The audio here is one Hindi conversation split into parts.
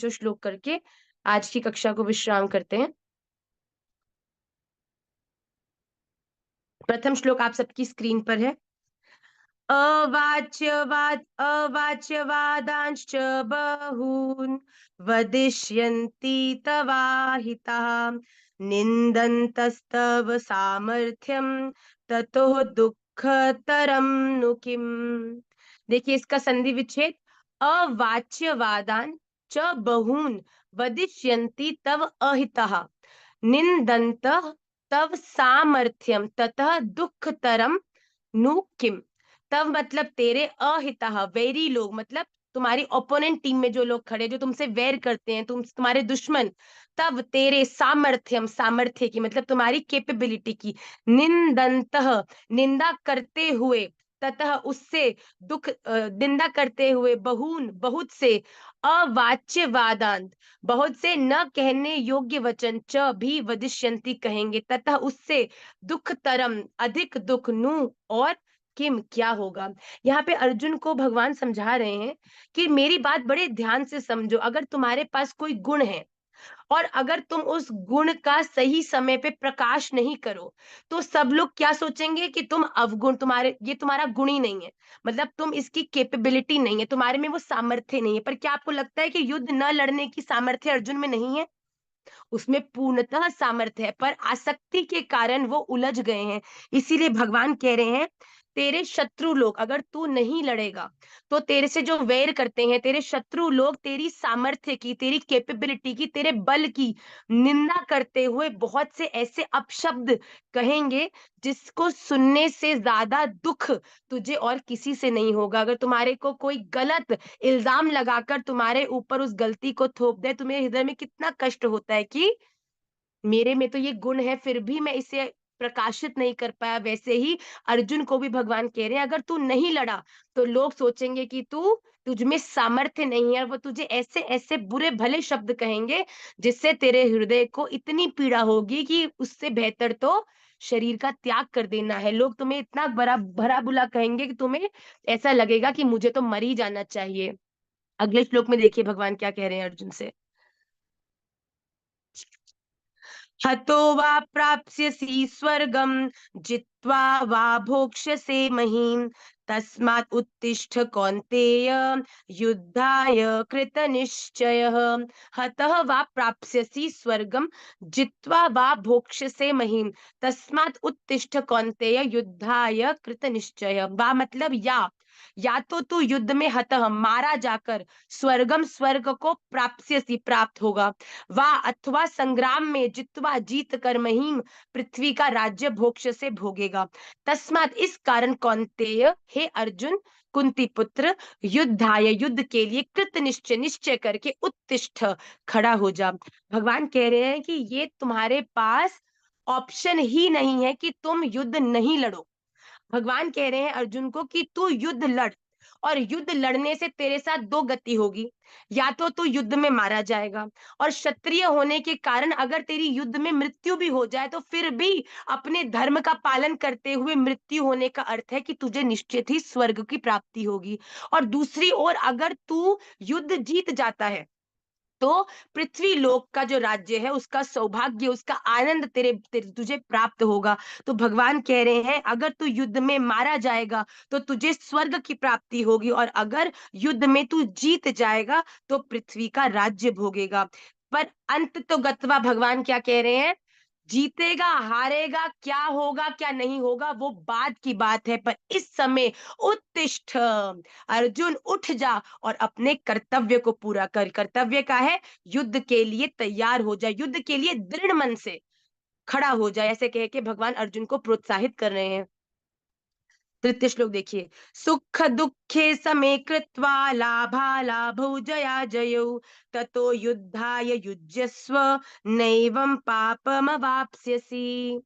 जो श्लोक करके आज की कक्षा को विश्राम करते हैं। प्रथम श्लोक आप सबकी स्क्रीन पर है। अवाच्यवादांश्च बहून् वदिष्यन्ति तवाहिताः निन्दन्तस्तव सामर्थ्यं ततो दुःखतरं नु किम्। देखिए इसका संधि विच्छेद। अवाच्यवादान् च बहून् वदिष्यन्ति तव अहितः निन्दन्तः तव सामर्थ्यम ततः दुःखतरम नु किम। तब मतलब तेरे अहितः वैरी लोग, मतलब तुम्हारी ओपोनेंट टीम में जो लोग खड़े जो तुमसे वैर करते हैं, तुम्हारे दुश्मन, तब तेरे सामर्थ्यम, सामर्थ्य की मतलब तुम्हारी कैपेबिलिटी की, निंदन्तः निंदा करते हुए, ततः उससे निंदा करते हुए, बहुन बहुत से, अवाच्य वादांत बहुत से न कहने योग्य वचन, च भी वदिष्यंती कहेंगे, ततः उससे दुख तरम अधिक दुख, नु और किम क्या होगा। यहाँ पे अर्जुन को भगवान समझा रहे हैं कि मेरी बात बड़े ध्यान से समझो। अगर तुम्हारे पास कोई गुण है और अगर तुम उस गुण का सही समय पे प्रकाश नहीं करो, तो सब लोग क्या सोचेंगे कि तुम अवगुण, तुम्हारे ये तुम्हारा गुण ही नहीं है, मतलब तुम इसकी कैपेबिलिटी नहीं है, तुम्हारे में वो सामर्थ्य नहीं है। पर क्या आपको लगता है कि युद्ध न लड़ने की सामर्थ्य अर्जुन में नहीं है? उसमें पूर्णतः सामर्थ्य है, पर आसक्ति के कारण वो उलझ गए हैं। इसीलिए भगवान कह रहे हैं तेरे शत्रु लोग, अगर तू नहीं लड़ेगा तो तेरे से जो वैर करते हैं तेरे शत्रु लोग, तेरी सामर्थ्य की, तेरी कैपेबिलिटी की, तेरे बल की निंदा करते हुए बहुत से ऐसे अपशब्द कहेंगे जिसको सुनने से ज्यादा दुख तुझे और किसी से नहीं होगा। अगर तुम्हारे को कोई गलत इल्जाम लगाकर तुम्हारे ऊपर उस गलती को थोप दे, तुम्हें हृदय में कितना कष्ट होता है कि मेरे में तो ये गुण है फिर भी मैं इसे प्रकाशित नहीं कर पाया। वैसे ही अर्जुन को भी भगवान कह रहे हैं अगर तू नहीं लड़ा तो लोग सोचेंगे कि तुझ में सामर्थ्य नहीं है, और वो तुझे ऐसे ऐसे बुरे भले शब्द कहेंगे जिससे तेरे हृदय को इतनी पीड़ा होगी कि उससे बेहतर तो शरीर का त्याग कर देना है। लोग तुम्हें इतना बड़ा भरा बुला कहेंगे कि तुम्हें ऐसा लगेगा कि मुझे तो मर ही जाना चाहिए। अगले श्लोक में देखिए भगवान क्या कह रहे हैं अर्जुन से। हतो वा प्राप्स्यसि स्वर्गं जित्वा वा भोक्ष्यसे महीम् तस्मात् उत्तिष्ठ कौन्तेय युद्धाय कृतनिश्चयः। हतः वा प्राप्स्यसि स्वर्गं जित्वा वा भोक्ष्यसे महीम् तस्मात् उत्तिष्ठ कौन्तेय युद्धाय कृतनिश्चयः। वा मतलब या तो तू युद्ध में हतः मारा जाकर स्वर्गम स्वर्ग को प्राप्स्यसि प्राप्त होगा, वाह अथवा संग्राम में जित्वा जीत कर महीम पृथ्वी का राज्य भोक्ष से भोगेगा। तस्मात इस कारण कौन्तेय हे अर्जुन कुंती पुत्र युद्धाय युद्ध के लिए कृत निश्चय निश्चय करके उत्तिष्ठ खड़ा हो जा। भगवान कह रहे हैं कि ये तुम्हारे पास ऑप्शन ही नहीं है कि तुम युद्ध नहीं लड़ो। भगवान कह रहे हैं अर्जुन को कि तू युद्ध लड़, और युद्ध लड़ने से तेरे साथ दो गति होगी, या तो तू युद्ध में मारा जाएगा, और क्षत्रिय होने के कारण अगर तेरी युद्ध में मृत्यु भी हो जाए तो फिर भी अपने धर्म का पालन करते हुए मृत्यु होने का अर्थ है कि तुझे निश्चित ही स्वर्ग की प्राप्ति होगी। और दूसरी ओर अगर तू युद्ध जीत जाता है तो पृथ्वी लोक का जो राज्य है उसका सौभाग्य, उसका आनंद तुझे प्राप्त होगा। तो भगवान कह रहे हैं अगर तू युद्ध में मारा जाएगा तो तुझे स्वर्ग की प्राप्ति होगी, और अगर युद्ध में तू जीत जाएगा तो पृथ्वी का राज्य भोगेगा। पर अंत तो गत्वा भगवान क्या कह रहे हैं, जीतेगा हारेगा क्या होगा क्या नहीं होगा वो बाद की बात है, पर इस समय उत्तिष्ठ अर्जुन उठ जा और अपने कर्तव्य को पूरा कर। कर्तव्य का है युद्ध के लिए तैयार हो जाए, युद्ध के लिए दृढ़ मन से खड़ा हो जाए, ऐसे कह के भगवान अर्जुन को प्रोत्साहित कर रहे हैं। तृतीय श्लोक देखिए। सुख दुखे समे कृत्वा लाभा लाभौ जया जयौ ततो युद्धाय युज्यस्व नैवं पापमवाप्स्यसि।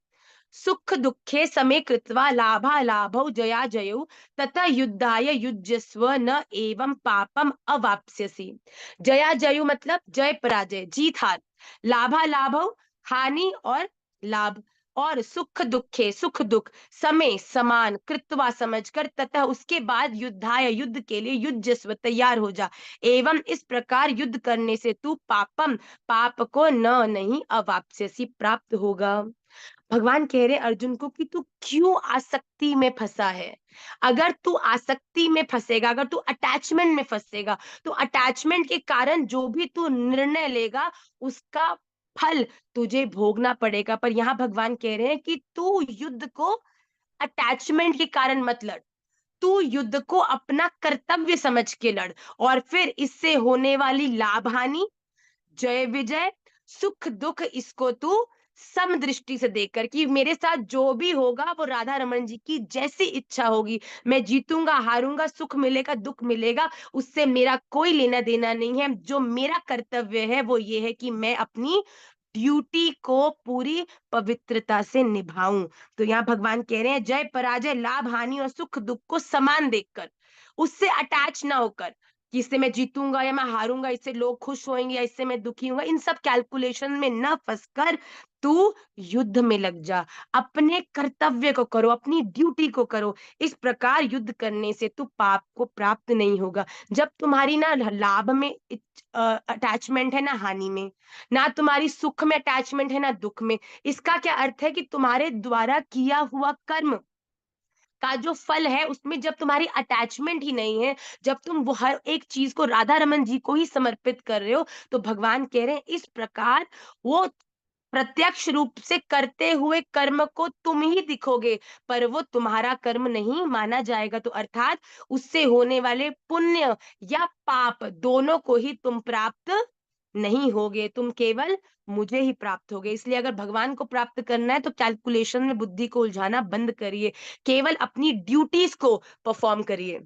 सुख दुखे समे कृत्वा लाभा लाभौ जया जयौ तथा युद्धाय युज्यस्व न एवं पापम अवाप्स्यसि। जया जयु मतलब जय पराजय, जीत हार, लाभा लाभौ हानि और लाभ, और सुख दुखे सुख दुख समय समान कृत्वा समझकर तथा उसके बाद युद्धाय युद्ध के लिए युज्यस्व तैयार हो जा। एवं इस प्रकार युद्ध करने से तू पापम पाप को न नहीं अवाप्स्यसि प्राप्त होगा। भगवान कह रहे अर्जुन को कि तू क्यों आसक्ति में फंसा है। अगर तू आसक्ति में फंसेगा, अगर तू अटैचमेंट में फंसेगा, तो अटैचमेंट के कारण जो भी तू निर्णय लेगा उसका फल तुझे भोगना पड़ेगा। पर यहाँ भगवान कह रहे हैं कि तू युद्ध को अटैचमेंट के कारण मत लड़, तू युद्ध को अपना कर्तव्य समझ के लड़, और फिर इससे होने वाली लाभ हानि, जय विजय, सुख दुख, इसको तू सम दृष्टि से देखकर कि मेरे साथ जो भी होगा वो राधा रमन जी की जैसी इच्छा होगी, मैं जीतूंगा हारूंगा, सुख मिलेगा दुख मिलेगा, उससे मेरा कोई लेना देना नहीं है। जो मेरा कर्तव्य है वो ये है कि मैं अपनी ड्यूटी को पूरी पवित्रता से निभाऊं। तो यहाँ भगवान कह रहे हैं जय पराजय, लाभ हानि और सुख दुख को समान देखकर, उससे अटैच ना होकर कि इससे मैं जीतूंगा या मैं हारूंगा, इससे लोग खुश होंगे या इससे मैं दुखी होऊंगा, इन सब कैलकुलेशन में न फंसकर तू युद्ध में लग जा, अपने कर्तव्य को करो, अपनी ड्यूटी को करो। इस प्रकार युद्ध करने से तू पाप को प्राप्त नहीं होगा। जब तुम्हारी ना लाभ में अटैचमेंट है ना हानि में, ना तुम्हारी सुख में अटैचमेंट है ना दुख में, इसका क्या अर्थ है कि तुम्हारे द्वारा किया हुआ कर्म का जो फल है उसमें जब तुम्हारी अटैचमेंट ही नहीं है, जब तुम वो हर एक चीज को राधा रमन जी को ही समर्पित कर रहे हो, तो भगवान कह रहे हैं इस प्रकार वो प्रत्यक्ष रूप से करते हुए कर्म को तुम ही दिखोगे, पर वो तुम्हारा कर्म नहीं माना जाएगा। तो अर्थात उससे होने वाले पुण्य या पाप दोनों को ही तुम प्राप्त नहीं होगे, तुम केवल मुझे ही प्राप्त होगे। इसलिए अगर भगवान को प्राप्त करना है तो कैलकुलेशन में बुद्धि को उलझाना बंद करिए, केवल अपनी ड्यूटीज को परफॉर्म करिए।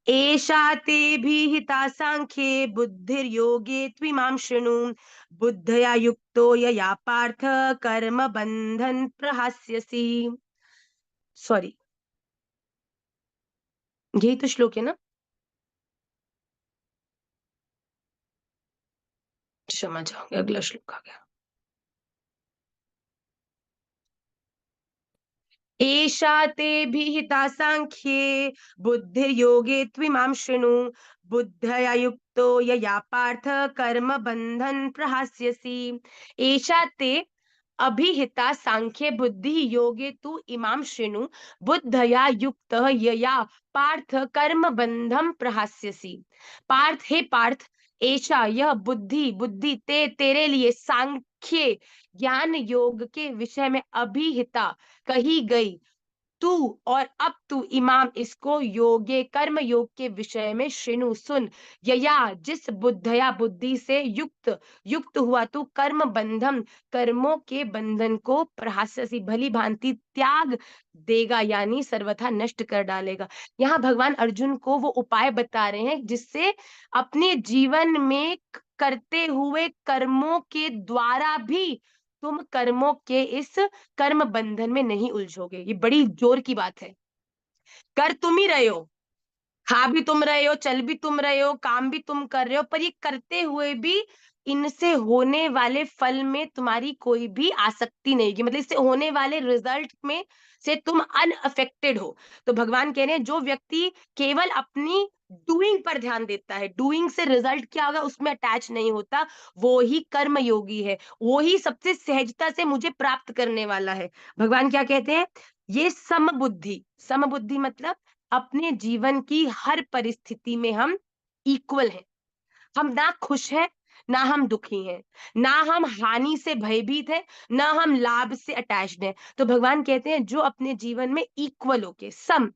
एषा ते भीहिता सांख्ये बुद्धिर्योगे त्विमां शृणु, बुद्धया युक्तो यया पार्थ कर्म बंधन प्रहास्यसि। सॉरी, यही तो श्लोक है ना? क्षमा चाहूंगी, अगला श्लोक आ गया। एषा ते विहिता सांख्ये बुद्धिर्योगे त्विमां शृणु, बुद्धया युक्तो यया पार्थ कर्म बंधन प्रहास्यसि। एषा ते अभिहिता सांख्ये बुद्धि योगे तु इमां शृणु, बुद्धया युक्त यया पार्थ कर्म बंधम प्रहास्यसि। पार्थ, हे पार्थ, एषा यह बुद्धि बुद्धि ते तेरे लिए सांख्य ज्ञान योग के विषय में अभिहिता कही गई, तू और अब तू इमाम इसको योगे कर्म योग के विषय में श्रेणु सुन, यया जिस बुद्धया बुद्धि से युक्त युक्त हुआ तू कर्म बंधम कर्मों के बंधन को प्रहास्यसि भली भांति त्याग देगा, यानी सर्वथा नष्ट कर डालेगा। यहाँ भगवान अर्जुन को वो उपाय बता रहे हैं जिससे अपने जीवन में करते हुए कर्मों के द्वारा भी तुम कर्मों के इस कर्म बंधन में नहीं उलझोगे। ये बड़ी जोर की बात है। कर तुम ही रहे हो, खा भी तुम रहे हो, चल भी तुम रहे हो, काम भी तुम कर रहे हो, पर ये करते हुए भी इनसे होने वाले फल में तुम्हारी कोई भी आसक्ति नहीं होगी, मतलब इससे होने वाले रिजल्ट में से तुम अनअफेक्टेड हो। तो भगवान कह रहे हैं जो व्यक्ति केवल अपनी डूइंग पर ध्यान देता है, डूइंग से रिजल्ट क्या होगा उसमें अटैच नहीं होता, वो ही कर्म योगी है, वो ही सबसे सहजता से मुझे प्राप्त करने वाला है। भगवान क्या कहते हैं, ये समबुद्धि, समबुद्धि मतलब अपने जीवन की हर परिस्थिति में हम इक्वल हैं, हम ना खुश हैं ना हम दुखी हैं, ना हम हानि से भयभीत हैं ना हम लाभ से अटैच्ड हैं। तो भगवान कहते हैं जो अपने जीवन में इक्वल होके सम,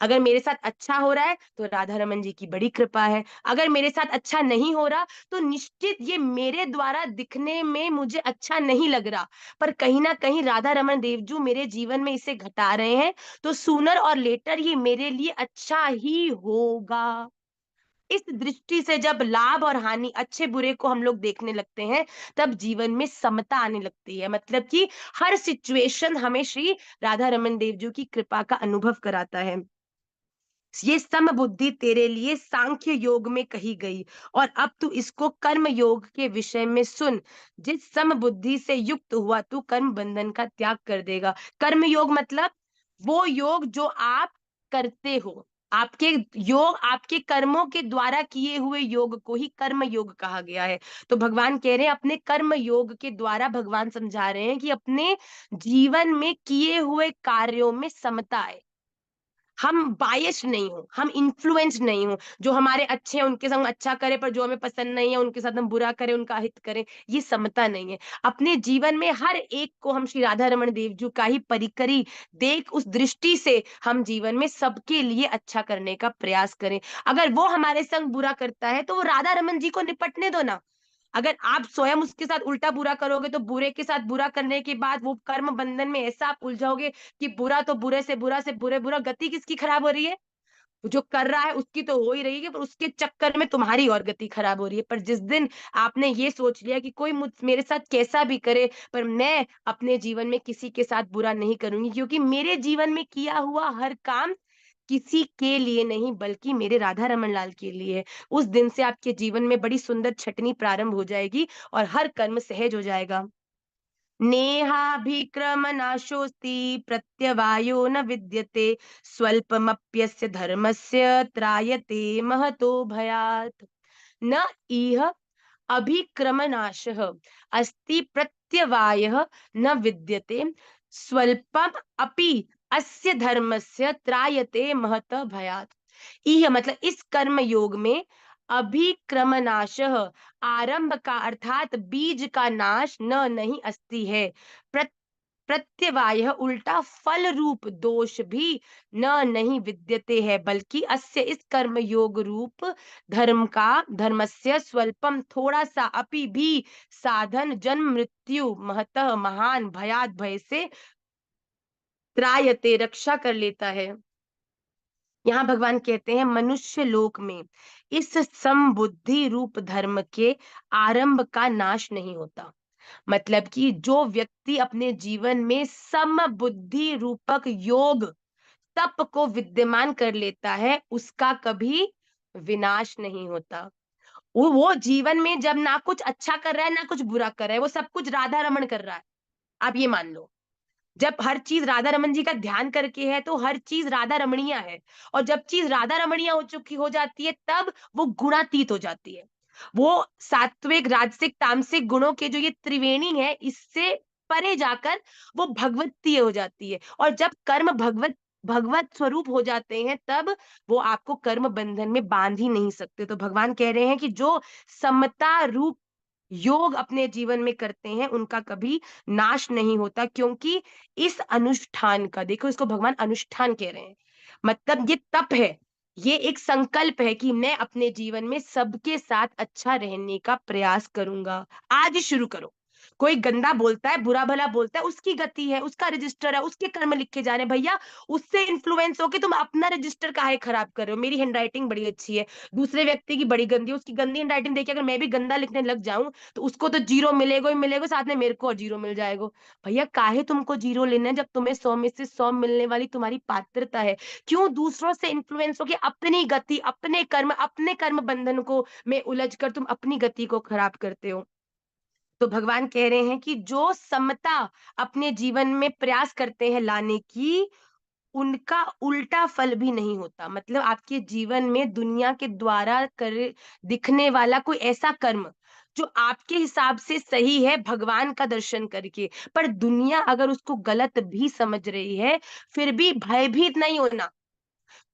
अगर मेरे साथ अच्छा हो रहा है तो राधा रमन जी की बड़ी कृपा है, अगर मेरे साथ अच्छा नहीं हो रहा तो निश्चित ये मेरे द्वारा दिखने में मुझे अच्छा नहीं लग रहा, पर कहीं ना कहीं राधा रमन देव जी मेरे जीवन में इसे घटा रहे हैं, तो सूनर और लेटर ये मेरे लिए अच्छा ही होगा। इस दृष्टि से जब लाभ और हानि अच्छे बुरे को हम लोग देखने लगते हैं, तब जीवन में समता आने लगती है, मतलब कि हर सिचुएशन हमें श्री राधा रमन देव जी की कृपा का अनुभव कराता है। ये सम बुद्धि तेरे लिए सांख्य योग में कही गई, और अब तू इसको कर्म योग के विषय में सुन। जिस सम बुद्धि से युक्त हुआ तू कर्म बंधन का त्याग कर देगा। कर्म योग मतलब वो योग जो आप करते हो, आपके योग आपके कर्मों के द्वारा किए हुए योग को ही कर्म योग कहा गया है। तो भगवान कह रहे हैं अपने कर्म योग के द्वारा, भगवान समझा रहे हैं कि अपने जीवन में किए हुए कार्यों में समता है। हम बायस नहीं हो, हम इन्फ्लुएंस नहीं हो। जो हमारे अच्छे हैं उनके संग अच्छा करें, पर जो हमें पसंद नहीं है उनके साथ हम बुरा करें, उनका हित करें, ये समता नहीं है। अपने जीवन में हर एक को हम श्री राधा रमन देव जी का ही परिकरी देख उस दृष्टि से हम जीवन में सबके लिए अच्छा करने का प्रयास करें। अगर वो हमारे संग बुरा करता है तो वो राधा रमन जी को निपटने दो ना। अगर आप स्वयं उसके साथ उल्टा बुरा करोगे तो बुरे के साथ बुरा करने के बाद वो कर्म बंधन में ऐसा आप उलझोगे कि बुरा तो बुरे से बुरा से बुरे बुरा, गति किसकी खराब हो रही है? जो कर रहा है उसकी तो हो ही रही है, पर उसके चक्कर में तुम्हारी और गति खराब हो रही है। पर जिस दिन आपने ये सोच लिया कि कोई मुझ मेरे साथ कैसा भी करे, पर मैं अपने जीवन में किसी के साथ बुरा नहीं करूंगी, क्योंकि मेरे जीवन में किया हुआ हर काम किसी के लिए नहीं बल्कि मेरे राधा रमन लाल के लिए है। उस दिन से आपके जीवन में बड़ी सुंदर छटनी प्रारंभ हो जाएगी और हर कर्म सहज हो जाएगा। नेहाभिक्रम नाशोस्ति प्रत्यवायो न विद्यते स्वल्पमप्यस्य धर्मस्य त्रायते महतो भयात्। न इह अभिक्रमनाशः अस्ति प्रत्यवायः न विद्यते स्वल्पम अपि अस्य धर्मस्य त्रायते महत भयात्। इह मतलब इस कर्म योग में अभिक्रमनाशः आरंभ का अर्थात बीज का नाश न नहीं अस्ति है। प्रत्यवाय उल्टा फल रूप दोष भी न नहीं विद्यते है, बल्कि अस्य इस कर्म योग रूप धर्म का धर्मस्य स्वल्पम थोड़ा सा अपि भी साधन जन्म मृत्यु महतः महान भयात भय से त्रायते रक्षा कर लेता है। यहाँ भगवान कहते हैं मनुष्य लोक में इस समबुद्धि रूप धर्म के आरंभ का नाश नहीं होता। मतलब कि जो व्यक्ति अपने जीवन में समबुद्धि रूपक योग तप को विद्यमान कर लेता है उसका कभी विनाश नहीं होता। वो जीवन में जब ना कुछ अच्छा कर रहा है ना कुछ बुरा कर रहा है, वो सब कुछ राधा रमन कर रहा है। आप ये मान लो, जब हर चीज राधा रमन जी का ध्यान करके है तो हर चीज राधा रमणीय है। और जब चीज राधा रमणीय हो जाती है तब वो गुणातीत हो जाती है। वो सात्विक राजसिक तामसिक गुणों के जो ये त्रिवेणी है इससे परे जाकर वो भगवतीय हो जाती है। और जब कर्म भगवत भगवत स्वरूप हो जाते हैं तब वो आपको कर्म बंधन में बांध ही नहीं सकते। तो भगवान कह रहे हैं कि जो समता रूप योग अपने जीवन में करते हैं उनका कभी नाश नहीं होता, क्योंकि इस अनुष्ठान का देखो, इसको भगवान अनुष्ठान कह रहे हैं। मतलब ये तप है, ये एक संकल्प है कि मैं अपने जीवन में सबके साथ अच्छा रहने का प्रयास करूंगा। आज ही शुरू करो। कोई गंदा बोलता है बुरा भला बोलता है, उसकी गति है, उसका रजिस्टर है, उसके कर्म लिखे जा रहे हैं भैया। उससे इन्फ्लुएंस होके तुम अपना रजिस्टर काहे खराब कर रहे हो? मेरी हैंडराइटिंग बड़ी अच्छी है, दूसरे व्यक्ति की बड़ी गंदी है, उसकी गंदी हैंडराइटिंग देखिए अगर मैं भी गंदा लिखने लग जाऊं तो उसको तो जीरो मिलेगा ही मिलेगा, साथ में मेरे को और जीरो मिल जाएगा। भैया काहे तुमको जीरो लेना है जब तुम्हें 100 में से 100 मिलने वाली तुम्हारी पात्रता है? क्यों दूसरों से इन्फ्लुएंस होके अपनी गति अपने कर्म बंधन को में उलझ कर तुम अपनी गति को खराब करते हो? तो भगवान कह रहे हैं कि जो समता अपने जीवन में प्रयास करते हैं लाने की, उनका उल्टा फल भी नहीं होता। मतलब आपके जीवन में दुनिया के द्वारा कर दिखने वाला कोई ऐसा कर्म जो आपके हिसाब से सही है भगवान का दर्शन करके, पर दुनिया अगर उसको गलत भी समझ रही है, फिर भी भयभीत नहीं होना,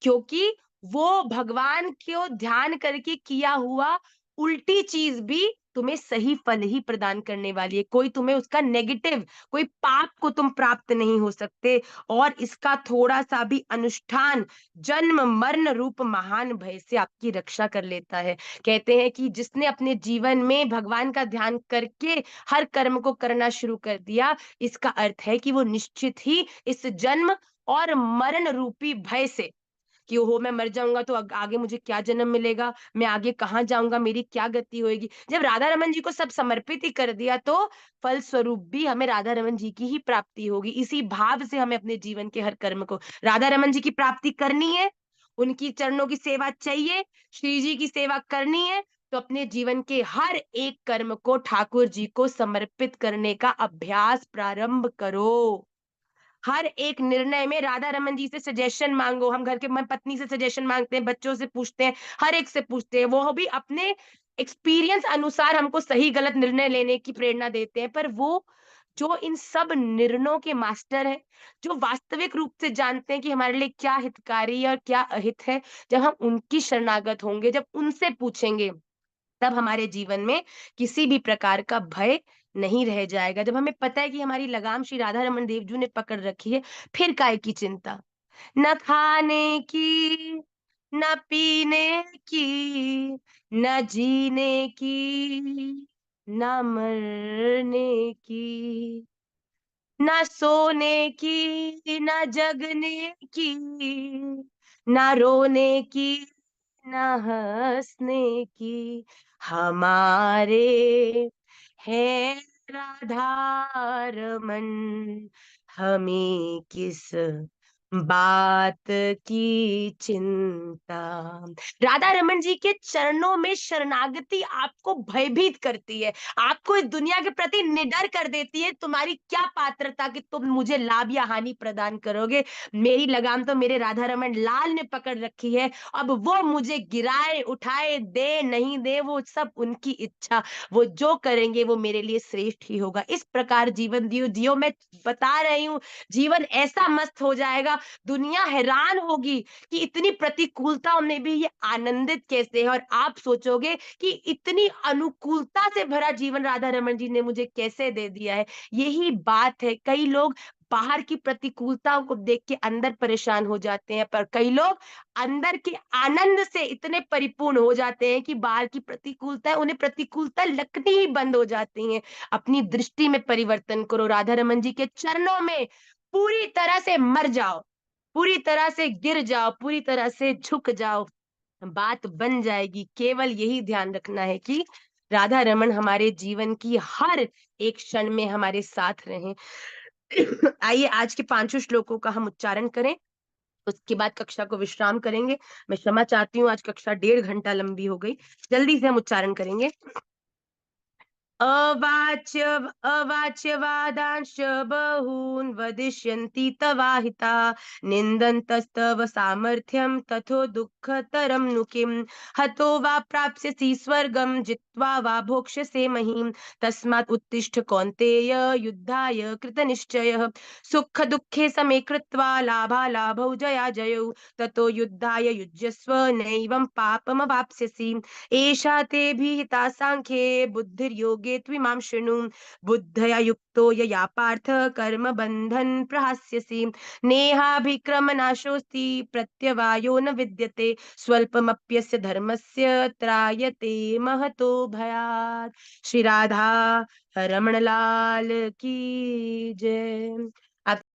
क्योंकि वो भगवान को ध्यान करके किया हुआ उल्टी चीज भी तुम्हें सही फल ही प्रदान करने वाली है। कोई तुम्हें उसका नेगेटिव, कोई पाप को तुम प्राप्त नहीं हो सकते। और इसका थोड़ा सा भी अनुष्ठान जन्म मरण रूप महान भय से आपकी रक्षा कर लेता है। कहते हैं कि जिसने अपने जीवन में भगवान का ध्यान करके हर कर्म को करना शुरू कर दिया, इसका अर्थ है कि वो निश्चित ही इस जन्म और मरण रूपी भय से कि ओहो मैं मर जाऊंगा तो आगे मुझे क्या जन्म मिलेगा, मैं आगे कहाँ जाऊंगा, मेरी क्या गति होगी। जब राधा रमन जी को सब समर्पित ही कर दिया तो फल स्वरूप भी हमें राधा रमन जी की ही प्राप्ति होगी। इसी भाव से हमें अपने जीवन के हर कर्म को राधा रमन जी की प्राप्ति करनी है उनकी चरणों की सेवा चाहिए, श्री जी की सेवा करनी है, तो अपने जीवन के हर एक कर्म को ठाकुर जी को समर्पित करने का अभ्यास प्रारंभ करो। हर एक निर्णय में राधा रमन जी से सजेशन मांगो। हम घर के पत्नी से सजेशन मांगते हैं, बच्चों से पूछते हैं, हर एक से पूछते हैं, वो भी अपने एक्सपीरियंस अनुसार हमको सही गलत निर्णय लेने की प्रेरणा देते हैं। पर वो जो इन सब निर्णयों के मास्टर हैं, जो वास्तविक रूप से जानते हैं कि हमारे लिए क्या हितकारी और क्या अहित है, जब हम उनकी शरणागत होंगे, जब उनसे पूछेंगे, तब हमारे जीवन में किसी भी प्रकार का भय नहीं रह जाएगा। जब हमें पता है कि हमारी लगाम श्री राधा रमन देव जी ने पकड़ रखी है, फिर काय की चिंता। न खाने की, न पीने की, न जीने की, न मरने की, न सोने की, न जगने की, न रोने की, न हंसने की, हमारे हैं राधा रमन, हमें किस बात की चिंता। राधा रमन जी के चरणों में शरणागति आपको भयभीत करती है, आपको इस दुनिया के प्रति निडर कर देती है। तुम्हारी क्या पात्रता कि तुम मुझे लाभ या हानि प्रदान करोगे? मेरी लगाम तो मेरे राधा रमन लाल ने पकड़ रखी है। अब वो मुझे गिराए उठाए दे नहीं दे, वो सब उनकी इच्छा। वो जो करेंगे वो मेरे लिए श्रेष्ठ ही होगा। इस प्रकार जीवन जियो जियो। मैं बता रही हूँ, जीवन ऐसा मस्त हो जाएगा, दुनिया हैरान होगी कि इतनी प्रतिकूलताओं में भी ये आनंदित कैसे है। और आप सोचोगे कि इतनी अनुकूलता से भरा जीवन राधा रमन जी ने मुझे कैसे दे दिया है। यही बात है, कई लोग बाहर की प्रतिकूलताओं को देख के अंदर परेशान हो जाते हैं, पर कई लोग अंदर के आनंद से इतने परिपूर्ण हो जाते हैं कि बाहर की प्रतिकूलता उन्हें प्रतिकूलता लगनी ही बंद हो जाती हैं। अपनी दृष्टि में परिवर्तन करो, राधा रमन जी के चरणों में पूरी तरह से मर जाओ, पूरी तरह से गिर जाओ, पूरी तरह से झुक जाओ, बात बन जाएगी। केवल यही ध्यान रखना है कि राधा रमन हमारे जीवन की हर एक क्षण में हमारे साथ रहें। आइए आज के पांचों श्लोकों का हम उच्चारण करें, उसके बाद कक्षा को विश्राम करेंगे। मैं क्षमा चाहती हूँ, आज कक्षा 1.5 घंटा लंबी हो गई। जल्दी से हम उच्चारण करेंगे। अवाच्य अवाच्यवादांश्च बहून् वदिष्यन्ति तवाहिता, निन्दन्तस्तव सामर्थ्यं तथो दुःखतरं नु किम्। हतो वा प्राप्स्यसि स्वर्गं जित्वा वा भोक्ष्यसे महीम्। तस्मात् उत्तिष्ठ कौन्तेय, युद्धाय कृतनिश्चयः। सुख दुःखे समे कृत्वा लाभालाभौ जयाजयौ, ततो युद्धाय युज्यस्व नैवं पापमवाप्स्यसि। एषा ते विहिता सांख्ये बुद्धिर्योगे त्विमां शृणु। बुद्धया युक्तो यया पार्थ कर्म बन्धन प्रहास्यसि। नेहाभिक्रमनाशोऽस्ति प्रत्यवायो न विद्यते, स्वल्पमप्यस्य धर्मस्य त्रायते महतो भयात्। श्री राधा रमण लाल की जय।